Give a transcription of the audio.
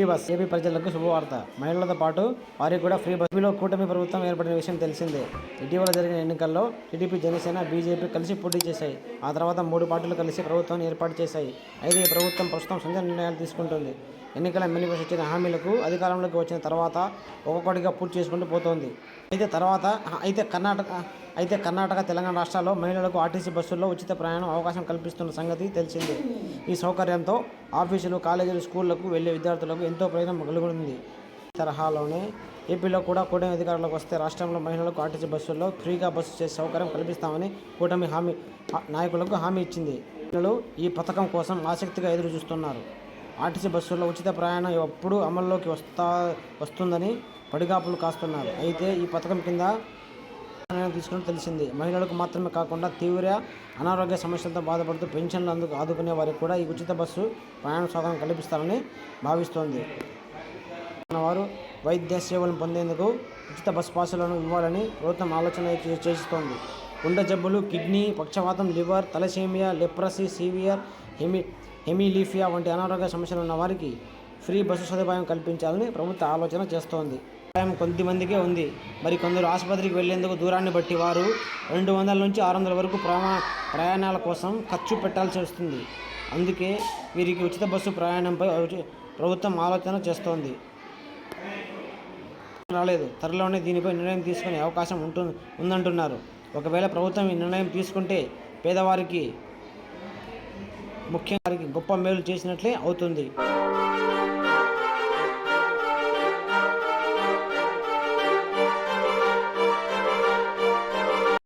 Bus AP ప్రజలకు శుభవార్త. మహిళలతో పాటు వారికి కూడా ఫ్రీ బస్సులో కూటమి ప్రభుత్వం ఏర్పడిన విషయం తెలిసిందే. ఇటీవల జరిగిన ఎన్నికల్లో టీడీపీ, జనసేన, బీజేపీ కలిసి పోటీ చేశాయి. ఆ తర్వాత 3 పార్టీలు కలిసి ప్రభుత్వాన్ని ఏర్పాటు చేశాయి. అయితే ఈ ప్రభుత్వం ప్రస్తుతం సంచలన నిర్ణయాలు తీసుకుంటుంది. ఎన్నికల మేనిఫెస్టోలో ఇచ్చిన హామీలకు అధికారంలోకి వచ్చిన తర్వాత ఒక్కొక్కటిగా పూర్తి చేసుకుంటూ పోతోంది. అయితే కర్ణాటక, తెలంగాణ రాష్ట్రాల్లో మహిళలకు ఆర్టీసీ బస్సుల్లో ఉచిత ప్రయాణం అవకాశం కల్పిస్తున్న సంగతి తెలిసిందే. ఈ సౌకర్యంతో ఆఫీసులు, కాలేజీలు, స్కూళ్లకు వెళ్లే విద్యార్థులకు ఎంతో ప్రయోజనం కలుగుతుంది. ఈ తరహాలోనే ఏపీలో కూడా కూటమి అధికారంలోకి వస్తే రాష్ట్రంలో మహిళలకు ఆర్టీసీ బస్సుల్లో ఫ్రీగా బస్సు చేసే సౌకర్యం కల్పిస్తామని కూటమి నాయకులకు హామీ ఇచ్చింది. మహిళలు ఈ పథకం కోసం ఆసక్తిగా ఎదురు చూస్తున్నారు. ఆర్టీసీ బస్సుల్లో ఉచిత ప్రయాణం ఎప్పుడు అమల్లోకి వస్తుందని పడిగాపులు కాస్తున్నారు. అయితే ఈ పథకం కింద తీసుకుని తెలిసింది. మహిళలకు మాత్రమే కాకుండా తీవ్ర అనారోగ్య సమస్యలతో బాధపడుతూ పెన్షన్లు ఆదుకునే వారికి కూడా ఈ ఉచిత బస్సు ప్రయాణ సౌకర్యం కల్పిస్తారని భావిస్తోంది. వారు వైద్య సేవలను పొందేందుకు ఉచిత బస్ పాసులను ఇవ్వాలని ప్రభుత్వం ఆలోచన చేస్తోంది. గుండె జబ్బులు, కిడ్నీ, పక్షవాతం, లివర్, తలసేమియా, లెప్రసీ, సివియర్ హెమిలీఫియా వంటి అనారోగ్య సమస్యలు ఉన్న వారికి ఫ్రీ బస్సు సదుపాయం కల్పించాలని ప్రభుత్వం ఆలోచన చేస్తోంది. కొంతమందికే ఉంది. మరి కొందరు ఆసుపత్రికి వెళ్లేందుకు దూరాన్ని బట్టి వారు 200 నుంచి 600 వరకు ప్రయాణాల కోసం ఖర్చు పెట్టాల్సి వస్తుంది. అందుకే వీరికి ఉచిత బస్సు ప్రయాణంపై ప్రభుత్వం ఆలోచన చేస్తోంది. రాలేదు. త్వరలోనే దీనిపై నిర్ణయం తీసుకునే అవకాశం ఉందంటున్నారు. ఒకవేళ ప్రభుత్వం ఈ నిర్ణయం తీసుకుంటే పేదవారికి, ముఖ్యంగా వారికి గొప్ప మేలు చేసినట్లే అవుతుంది.